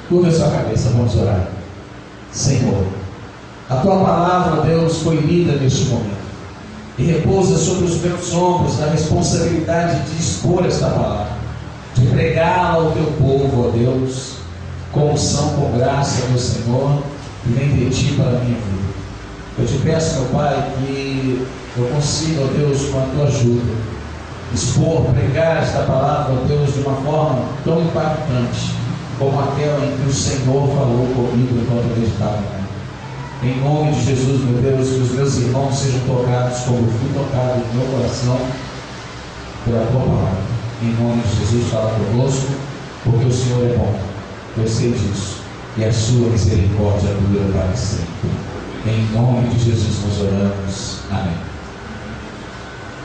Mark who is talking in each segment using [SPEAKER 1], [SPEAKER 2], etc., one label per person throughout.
[SPEAKER 1] Curva a sua cabeça, vamos orar. Senhor, a Tua palavra, Deus, foi lida neste momento e repousa sobre os meus ombros a responsabilidade de expor esta palavra, de pregá-la ao Teu povo, ó Deus, com unção, com graça, meu Senhor, e vem de Ti para a minha vida. Eu te peço, meu Pai, que eu consiga, ó Deus, com a Tua ajuda, expor, pregar esta palavra, ó Deus, de uma forma tão impactante como aquela em que o Senhor falou comigo enquanto eu meditava. Em nome de Jesus, meu Deus, que os meus irmãos sejam tocados como eu fui tocado no meu coração pela Tua palavra. Em nome de Jesus, fala conosco, porque o Senhor é bom, eu sei disso, e a Sua misericórdia dura para sempre. Em nome de Jesus nós oramos. Amém.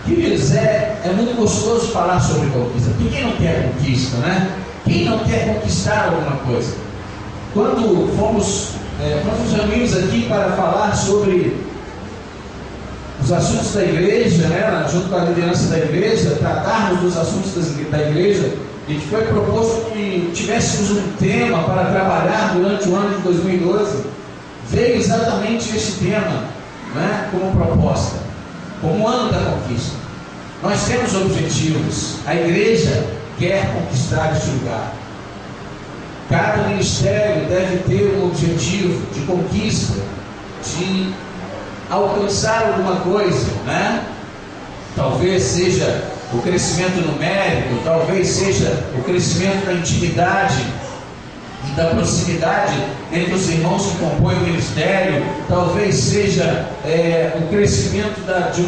[SPEAKER 1] Queridos, é muito gostoso falar sobre conquista. Porque quem não quer conquista, né? Quem não quer conquistar alguma coisa? Quando nós reunimos aqui para falar sobre os assuntos da igreja, né? Junto com a liderança da igreja, tratarmos dos assuntos da igreja, e que foi proposto que tivéssemos um tema para trabalhar durante o ano de 2012, veio exatamente este tema, né? Como proposta, como ano da conquista. Nós temos objetivos, a igreja quer conquistar este lugar. Cada ministério deve ter um objetivo de conquista, de alcançar alguma coisa, né? Talvez seja o crescimento numérico, talvez seja o crescimento da intimidade e da proximidade entre os irmãos que compõem o ministério, talvez seja o crescimento de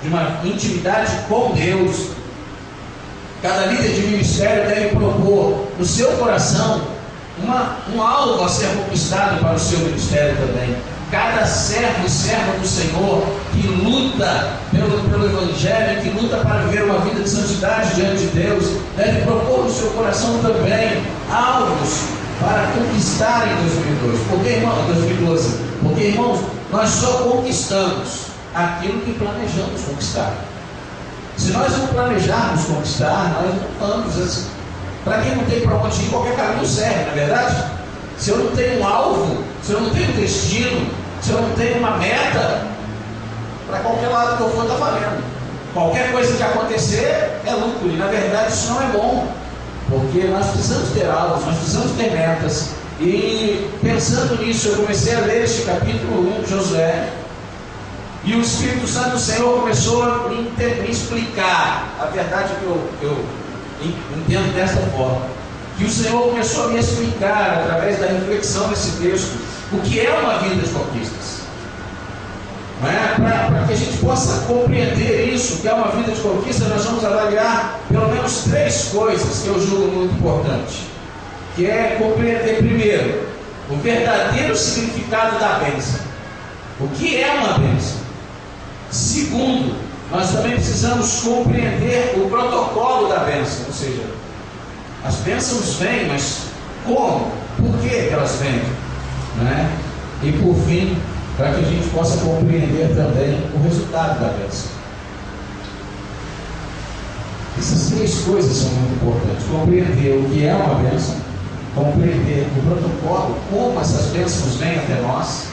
[SPEAKER 1] uma intimidade com Deus. Cada líder de ministério deve propor no seu coração um alvo a ser conquistado para o seu ministério também. Cada servo e serva do Senhor que luta pelo Evangelho, que luta para viver uma vida de santidade diante de Deus, deve propor no seu coração também alvos para conquistar em 2012. Porque, irmãos, nós só conquistamos aquilo que planejamos conquistar. Se nós não planejarmos conquistar, nós não vamos assim. Para quem não tem para onde ir, qualquer caminho serve, não é verdade? Se eu não tenho um alvo, se eu não tenho um destino, se eu não tenho uma meta, para qualquer lado que eu for está valendo. Qualquer coisa que acontecer é lucro, e na verdade isso não é bom, porque nós precisamos ter alvos, nós precisamos ter metas. E pensando nisso, eu comecei a ler este capítulo 1 de Josué, e o Espírito Santo do Senhor começou a me explicar a verdade que eu entendo desta forma, que o Senhor começou a me explicar através da reflexão desse texto o que é uma vida de conquistas, para que a gente possa compreender isso, que é uma vida de conquista. Nós vamos avaliar pelo menos 3 coisas que eu julgo muito importante, que é compreender primeiro o verdadeiro significado da bênção, o que é uma bênção. Segundo, nós também precisamos compreender o protocolo da bênção, ou seja, as bênçãos vêm, mas como? Por que elas vêm? Né? E por fim, para que a gente possa compreender também o resultado da bênção. Essas 3 coisas são muito importantes: compreender o que é uma bênção, compreender o protocolo, como essas bênçãos vêm até nós,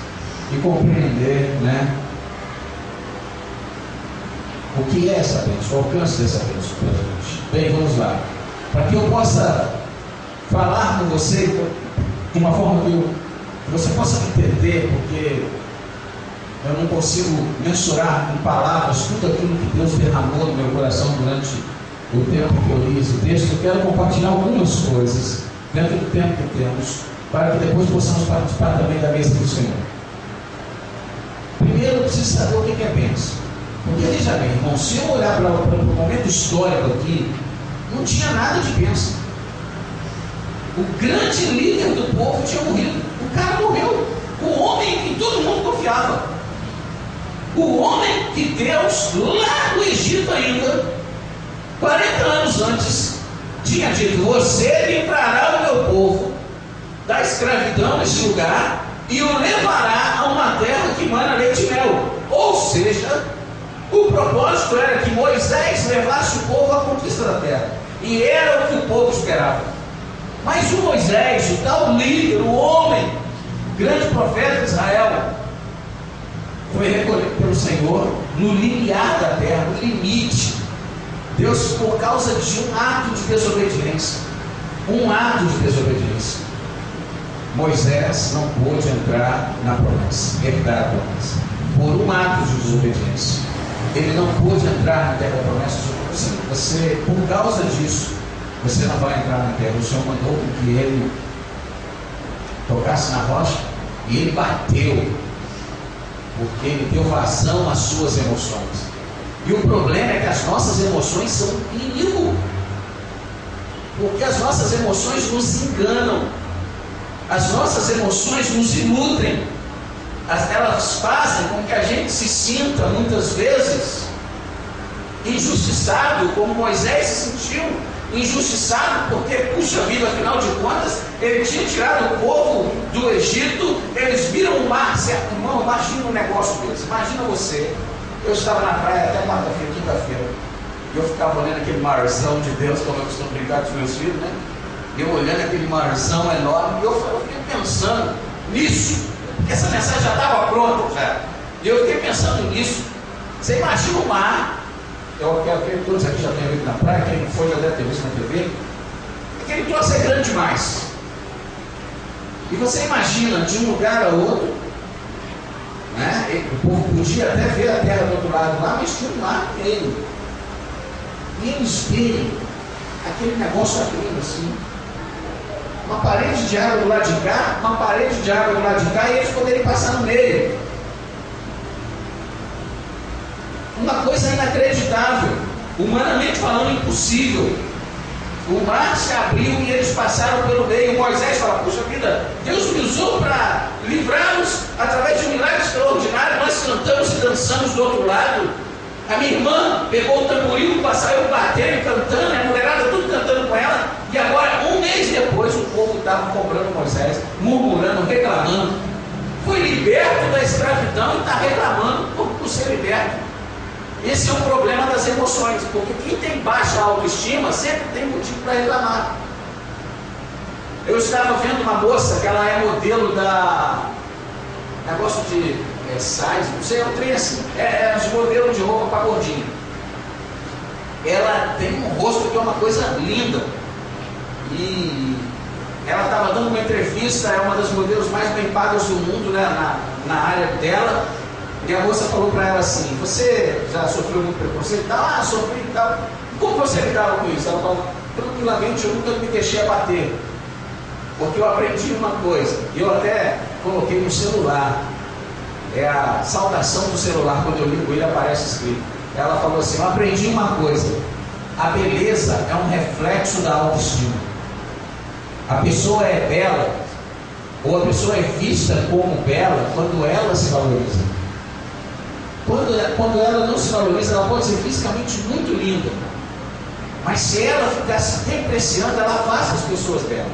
[SPEAKER 1] e compreender, né, o que é essa bênção, o alcance dessa bênção para a gente. Bem, vamos lá. Para que eu possa falar com você de uma forma que você possa entender, porque eu não consigo mensurar em palavras tudo aquilo que Deus derramou no meu coração durante o tempo que eu li esse texto. Eu quero compartilhar algumas coisas dentro do tempo que temos, para que depois possamos participar também da mesa do Senhor. Primeiro, eu preciso saber o que é bênção. Porque veja bem, irmão, se eu olhar para o momento histórico aqui, não tinha nada de bênção. O grande líder do povo tinha morrido. O cara morreu. O homem em que todo mundo confiava. O homem que Deus, lá no Egito ainda, 40 anos antes, tinha dito: você livrará o meu povo da escravidão neste lugar e o levará a uma terra que mana leite e mel. Ou seja, o propósito era que Moisés levasse o povo à conquista da terra, e era o que o povo esperava. Mas o Moisés, o tal líder, grande profeta de Israel, foi recolhido pelo Senhor no limiar da terra, no limite. Deus, por causa de um ato de desobediência, Moisés não pôde entrar na promessa, herdar a promessa, por um ato de desobediência. Ele não pôde entrar na terra da promessa. Você, por causa disso, você não vai entrar na terra. O Senhor mandou que ele tocasse na rocha e ele bateu, porque ele deu vazão às suas emoções. E o problema é que as nossas emoções são inimigo, porque as nossas emoções nos enganam, as nossas emoções nos iludem, elas fazem com que a gente se sinta muitas vezes injustiçado, como Moisés se sentiu injustiçado, porque, puxa vida, afinal de contas, ele tinha tirado o povo do Egito, eles viram o mar, certo? Irmão, imagina um negócio desse, imagina você, eu estava na praia até quarta-feira, quinta-feira, e eu ficava olhando aquele marzão de Deus, como eu costumo brincar com os meus filhos, né? Eu olhando aquele marzão enorme, e eu fiquei pensando nisso, porque essa mensagem já estava pronta, já. E eu fiquei pensando nisso. Você imagina o mar, eu quero que todos aqui já tenham visto na praia, quem não foi já deve ter visto na TV, aquele troço é grande demais. E você imagina de um lugar a outro, né? O povo podia até ver a terra do outro lado lá, mas tinha um mar no meio. E eles veem aquele negócio abrindo assim, uma parede de água do lado de cá, uma parede de água do lado de cá, e eles poderem passar no meio. Uma coisa inacreditável, humanamente falando, impossível. O mar se abriu e eles passaram pelo meio. Moisés fala: puxa vida, Deus me usou para livrá-los através de um milagre extraordinário. Nós cantamos e dançamos do outro lado. A minha irmã pegou o tamboril, saiu batendo e cantando, a mulherada tudo cantando com ela. E agora, um mês depois, o povo estava cobrando Moisés, murmurando, reclamando. Foi liberto da escravidão e está reclamando por ser liberto. Esse é um problema das emoções, porque quem tem baixa autoestima sempre tem motivo para reclamar. Eu estava vendo uma moça que ela é modelo da negócio de size, não sei, é um trem assim, os modelos de roupa para gordinho. Ela tem um rosto que é uma coisa linda, e ela estava dando uma entrevista, é uma das modelos mais bem pagas do mundo, né, na área dela. E a moça falou para ela assim: você já sofreu muito preconceito? Ah, sofri e tal. Como você lidava com isso? Ela falou: tranquilamente, eu nunca me deixei abater, porque eu aprendi uma coisa, e eu até coloquei no celular, é a saudação do celular, quando eu ligo ele aparece escrito. Ela falou assim: eu aprendi uma coisa, a beleza é um reflexo da autoestima. A pessoa é bela, ou a pessoa é vista como bela quando ela se valoriza. Quando ela não se valoriza, ela pode ser fisicamente muito linda, mas se ela ficar se depreciando, ela afasta as pessoas dela,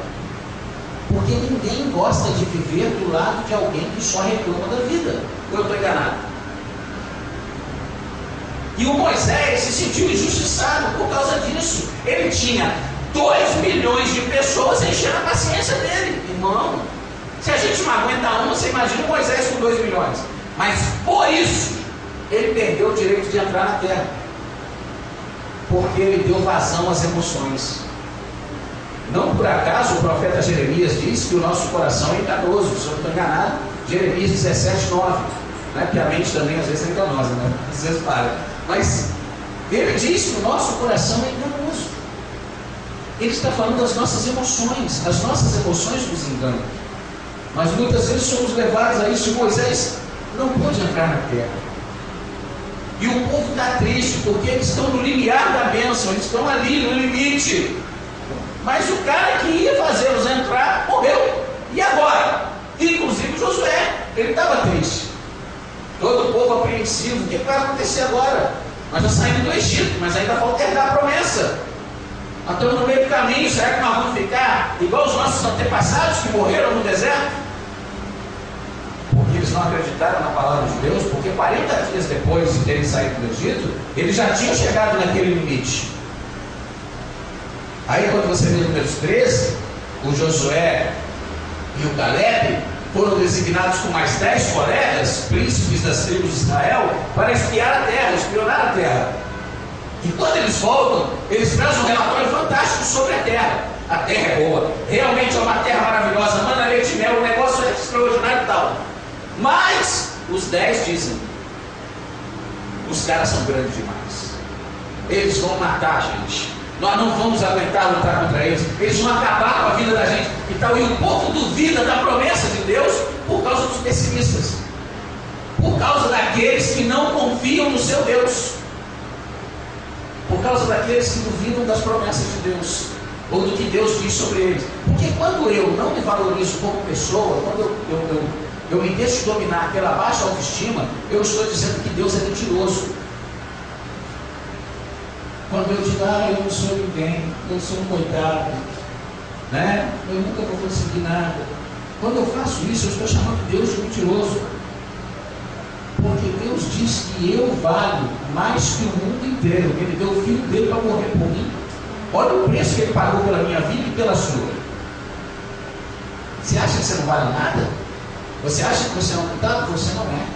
[SPEAKER 1] porque ninguém gosta de viver do lado de alguém que só reclama da vida. Ou eu estou enganado? E o Moisés se sentiu injustiçado por causa disso. Ele tinha 2 milhões de pessoas enchendo a paciência dele. Irmão, se a gente não aguenta uma, você imagina o Moisés com 2 milhões. Mas por isso ele perdeu o direito de entrar na terra, porque ele deu vazão às emoções. Não por acaso o profeta Jeremias diz que o nosso coração é enganoso. Se eu não estou enganado, Jeremias 17:9, né? Porque a mente também às vezes é enganosa, né? Às vezes para. Mas ele diz que o nosso coração é enganoso. Ele está falando das nossas emoções. As nossas emoções nos enganam. Mas muitas vezes somos levados a isso. Moisés não pôde entrar na terra. E o povo está triste, porque eles estão no limiar da bênção, eles estão ali no limite. Mas o cara que ia fazê-los entrar morreu. E agora? Inclusive Josué, ele estava triste. Todo o povo apreensivo: o que vai acontecer agora? Nós já saímos do Egito, mas ainda falta herdar a promessa. Nós estamos no meio do caminho. Será que nós vamos ficar igual os nossos antepassados que morreram no deserto? Porque eles não acreditaram na palavra de Deus, porque 40 dias depois de terem saído do Egito, eles já tinham chegado naquele limite. Aí quando você vê Números 13, o Josué e o Caleb foram designados com mais 10 colegas, príncipes das tribos de Israel, para espiar a terra, espionar a terra. E quando eles voltam, eles trazem um relatório fantástico sobre a terra. A terra é boa, realmente é uma terra maravilhosa, mana, leite e mel, o negócio é extraordinário e tal. Mas os 10 dizem: os caras são grandes demais, eles vão matar a gente, nós não vamos aguentar lutar contra eles vão acabar com a vida da gente e tal. E o povo duvida da promessa de Deus por causa dos pessimistas, por causa daqueles que não confiam no seu Deus, por causa daqueles que duvidam das promessas de Deus, ou do que Deus diz sobre eles. Porque quando eu não me valorizo como pessoa, quando eu me deixo dominar pela baixa autoestima, eu estou dizendo que Deus é mentiroso. Quando eu digo, eu não sou ninguém, eu sou um coitado, né? Eu nunca vou conseguir nada. Quando eu faço isso, eu estou chamando Deus de mentiroso. Porque Deus diz que eu valho mais que o mundo inteiro. Ele deu o filho dele para morrer por mim. Olha o preço que ele pagou pela minha vida e pela sua. Você acha que você não vale nada? Você acha que você é um coitado? Você não é.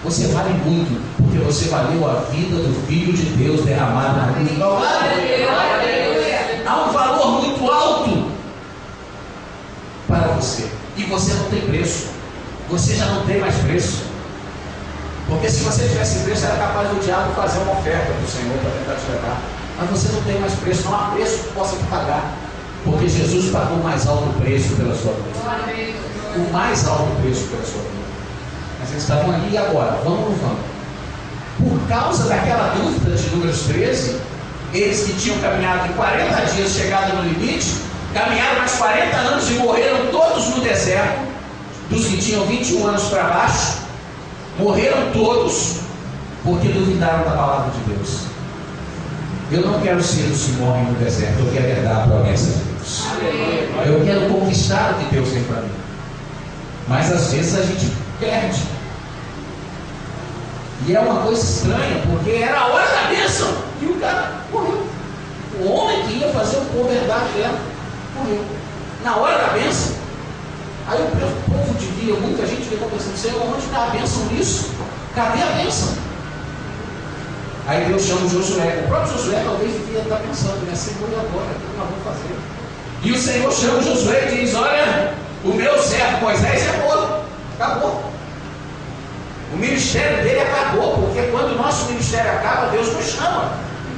[SPEAKER 1] Você vale muito, porque você valeu a vida do Filho de Deus derramado na cruz. Há um valor muito alto para você. E você não tem preço. Você já não tem mais preço. Porque se você tivesse preço, era capaz do diabo fazer uma oferta para o Senhor para tentar te levar. Mas você não tem mais preço, não há preço que possa te pagar. Porque Jesus pagou o mais alto preço pela sua vida. O mais alto preço pela sua vida. Mas eles estavam ali e agora, vamos ou não vamos? Por causa daquela dúvida de Números 13, eles que tinham caminhado em 40 dias, chegado no limite, caminharam mais 40 anos e morreram todos no deserto. Dos que tinham 21 anos para baixo, morreram todos porque duvidaram da palavra de Deus. Eu não quero ser os que morrem no deserto, eu quero herdar a promessa de Deus. Eu quero conquistar o que Deus tem para mim. Mas às vezes a gente perde. E é uma coisa estranha, porque era a hora da bênção e o cara morreu. O homem que ia fazer o povo herdar a terra morreu. Na hora da bênção. Aí o povo devia, muita gente fica pensando: Senhor, onde está a bênção nisso? Cadê a bênção? Aí Deus chama o Josué. O próprio Josué talvez devia estar pensando, né? Senhor, e agora? O que nós vamos fazer? E o Senhor chama o Josué e diz: olha, o meu servo Moisés é morto. Acabou. O ministério dele acabou, porque quando o nosso ministério acaba, Deus nos chama.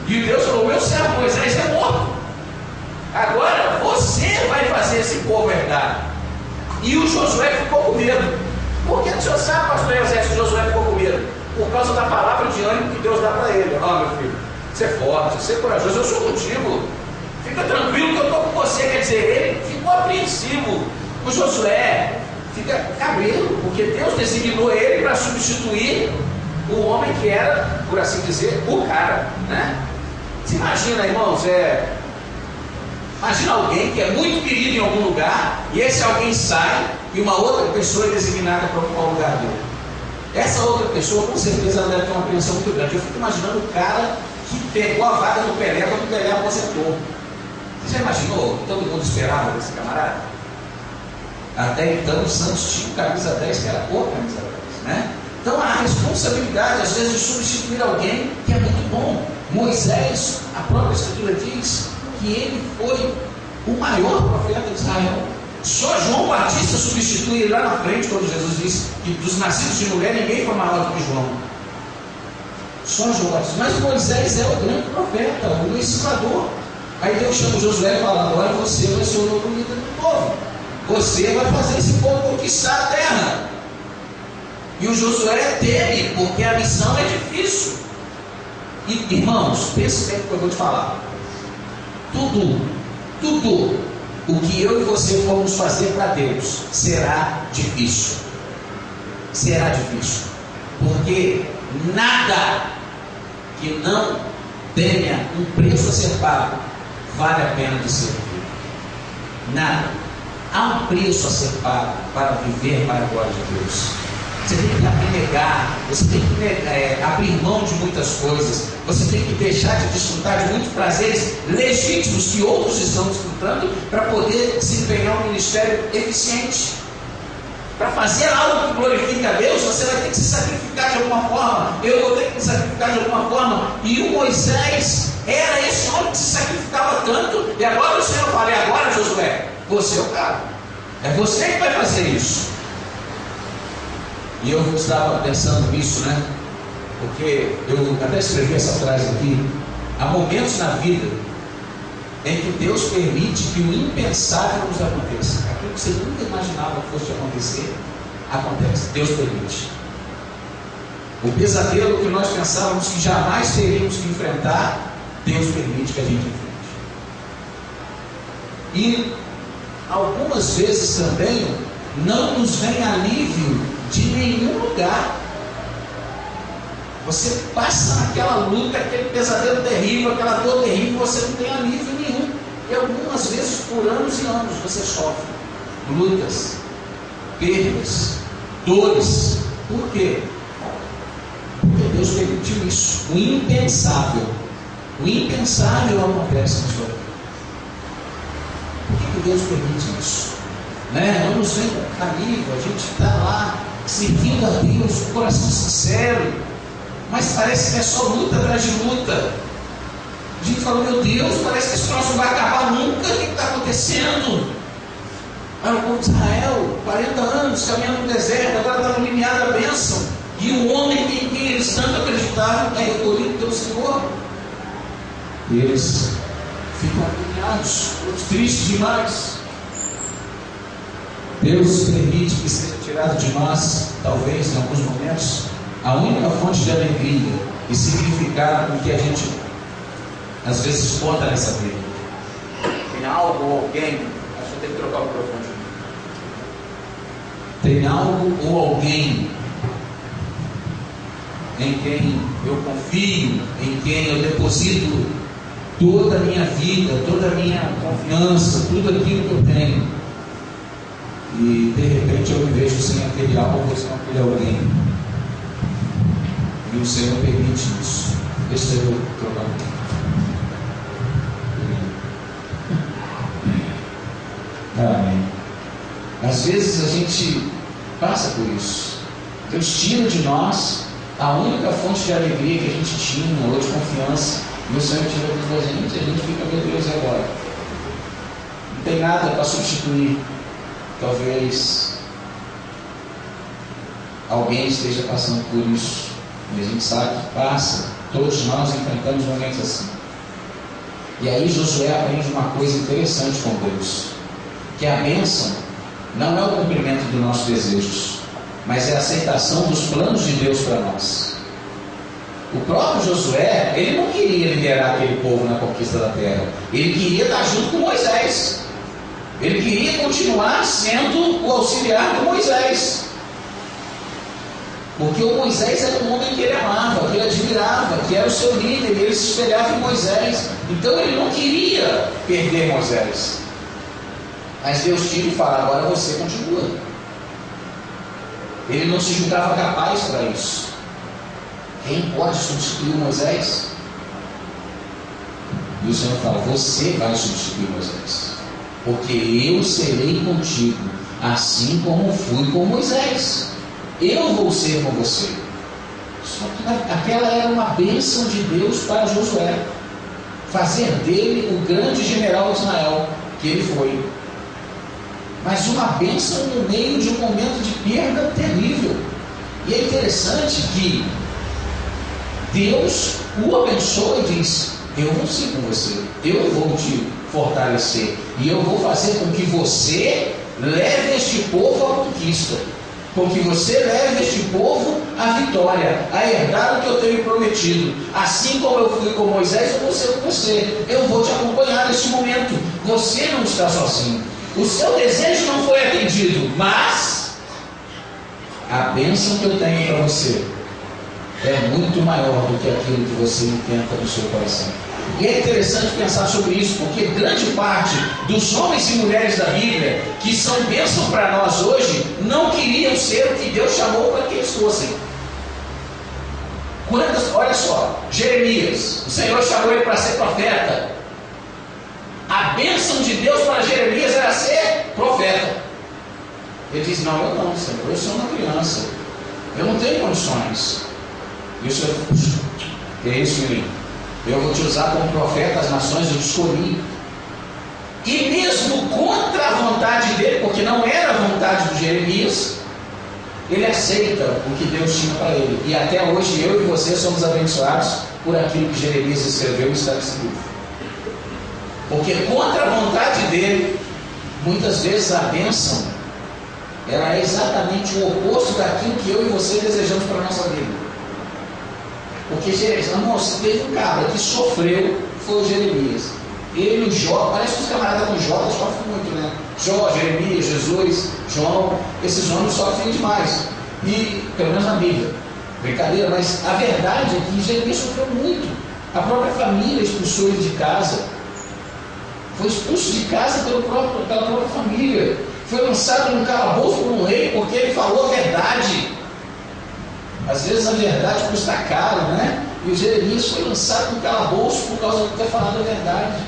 [SPEAKER 1] E Deus falou: o meu servo Moisés é morto. Agora você vai fazer esse povo herdar. E o Josué ficou com medo. Por que o senhor sabe, pastor Eusébio, que o Josué ficou com medo? Por causa da palavra de ânimo que Deus dá para ele. Meu filho, você é forte, você é corajoso, eu sou contigo. Fica tranquilo que eu estou com você. Quer dizer, ele ficou apreensivo. O Josué fica cabreiro, porque Deus designou ele para substituir o homem que era, por assim dizer, o cara, né? Você imagina, irmãos, imagina alguém que é muito querido em algum lugar, e esse alguém sai, e uma outra pessoa é designada para ocupar o lugar dele. Essa outra pessoa, com certeza, ela deve ter uma apreensão muito grande. Eu fico imaginando o cara que pegou a vaga do Pelé quando o Pelé aposentou. Você já imaginou? Todo mundo esperava desse camarada? Até então o Santos tinha camisa 10, que era boa camisa 10, né? Então a responsabilidade às vezes de substituir alguém que é muito bom. Moisés, a própria escritura diz que ele foi o maior profeta de Israel. Só João Batista substitui ele lá na frente, quando Jesus disse que dos nascidos de mulher ninguém foi maior do que João. Só João Batista. Mas Moisés é o grande profeta, o ensinador. Aí Deus chama Josué e fala: agora você vai ser o novo líder do povo. Você vai fazer esse povo conquistar a terra. E o Josué teme, porque a missão é difícil. E, irmãos, pense bem no que eu vou te falar. Tudo o que eu e você formos fazer para Deus será difícil. Será difícil. Porque nada que não tenha um preço a ser pago vale a pena de ser vivido. Nada. Há um preço a ser pago para viver para a glória de Deus. Você tem que abnegar, você tem que abrir mão de muitas coisas, você tem que deixar de desfrutar de muitos prazeres legítimos que outros estão desfrutando para poder desempenhar um ministério eficiente. Para fazer algo que glorifique a Deus, você vai ter que se sacrificar de alguma forma. Eu vou ter que me sacrificar de alguma forma. E o Moisés era esse homem que se sacrificava tanto. E agora o Senhor fala: e agora, Josué, você é o cara. É você que vai fazer isso. E eu estava pensando nisso, né? Porque eu até escrevi essa frase aqui. Há momentos na vida em que Deus permite que o impensável nos aconteça. Aquilo que você nunca imaginava que fosse acontecer, acontece. Deus permite. O pesadelo que nós pensávamos que jamais teríamos que enfrentar, Deus permite que a gente enfrente. E algumas vezes também não nos vem alívio de nenhum lugar. Você passa naquela luta, aquele pesadelo terrível, aquela dor terrível, você não tem alívio nenhum. E algumas vezes, por anos e anos, você sofre lutas, perdas, dores. Por quê? Porque Deus permitiu isso. O impensável acontece na sua vida. Por que Deus permite isso? Né? Não nos vem alívio, a gente está lá servindo a Deus com coração sincero, mas parece que é só luta atrás de luta. A gente fala: meu Deus, parece que esse troço não vai acabar nunca. O que está acontecendo? Olha o povo de Israel, 40 anos caminhando no deserto, agora está no limiar da bênção. E o homem em quem eles tanto acreditavam é recolhido pelo Senhor. E eles ficam agoniados, tristes demais. Deus permite que seja tirado de nós, talvez em alguns momentos, a única fonte de alegria e significado que a gente às vezes conta nessa vida. Tem algo ou alguém, acho que eu tenho que trocar o microfone. Tem algo ou alguém em quem eu confio, em quem eu deposito toda a minha vida, toda a minha confiança, tudo aquilo que eu tenho. E de repente eu me vejo sem aquele algo ou sem aquele alguém. E o Senhor permite isso. Deixa eu trocar um pouco. Amém. Às vezes a gente passa por isso. Deus tira de nós a única fonte de alegria que a gente tinha, ou de confiança. E o Senhor tira da gente, e a gente fica: meu Deus, e agora? Não tem nada para substituir. Talvez alguém esteja passando por isso. E a gente sabe que passa. Todos nós enfrentamos momentos assim. E aí Josué aprende uma coisa interessante com Deus: que a bênção não é o cumprimento dos nossos desejos, mas é a aceitação dos planos de Deus para nós. O próprio Josué, ele não queria liderar aquele povo na conquista da terra. Ele queria estar junto com Moisés. Ele queria continuar sendo o auxiliar de Moisés. Porque o Moisés era um homem que ele amava, que ele admirava, que era o seu líder, e ele se espelhava em Moisés. Então ele não queria perder Moisés. Mas Deus tira e fala: agora você continua. Ele não se julgava capaz para isso. Quem pode substituir Moisés? E o Senhor fala: você vai substituir Moisés, porque eu serei contigo, assim como fui com Moisés. Eu vou ser com você. Só que aquela era uma bênção de Deus para Josué, fazer dele o grande general de Israel, que ele foi. Mas uma bênção no meio de um momento de perda terrível. E é interessante que Deus o abençoa e diz: eu vou ser com você, eu vou te fortalecer, e eu vou fazer com que você leve este povo à conquista, com que você leve este povo à vitória, a herdar o que eu tenho prometido. Assim como eu fui com Moisés, eu vou ser com você. Eu vou te acompanhar neste momento. Você não está sozinho. O seu desejo não foi atendido, mas a bênção que eu tenho para você é muito maior do que aquilo que você intenta no seu coração. E é interessante pensar sobre isso, porque grande parte dos homens e mulheres da Bíblia que são bênção para nós hoje não queriam ser o que Deus chamou para que eles fossem. Olha só, Jeremias, o Senhor chamou ele para ser profeta. A bênção de Deus para Jeremias era ser profeta. Ele diz: não, eu não, Senhor, eu sou uma criança, eu não tenho condições. E o Senhor: que é isso, menino? Eu vou te usar como profeta das nações, eu te escolhi. E mesmo contra a vontade dele, porque não era a vontade de Jeremias, ele aceita o que Deus tinha para ele. E até hoje eu e você somos abençoados por aquilo que Jeremias escreveu e está escrito. Porque contra a vontade dele, muitas vezes a bênção, ela é exatamente o oposto daquilo que eu e você desejamos para a nossa vida. Porque Jeremias, teve um cara que sofreu, foi o Jeremias. Ele e o Jó, parece que os camaradas com Jó sofrem muito, né? Jó, Jeremias, Jesus, João, esses homens sofrem demais. E, pelo menos na Bíblia, brincadeira, mas a verdade é que Jeremias sofreu muito. A própria família expulsou ele de casa. Foi expulso de casa pela própria família. Foi lançado no calabouço por um rei porque ele falou a verdade. Às vezes a verdade custa caro, né? E o Jeremias foi lançado no calabouço por causa de ter falado a verdade.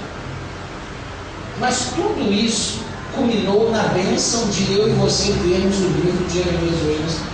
[SPEAKER 1] Mas tudo isso culminou na bênção de eu e você termos o livro de Jeremias hoje.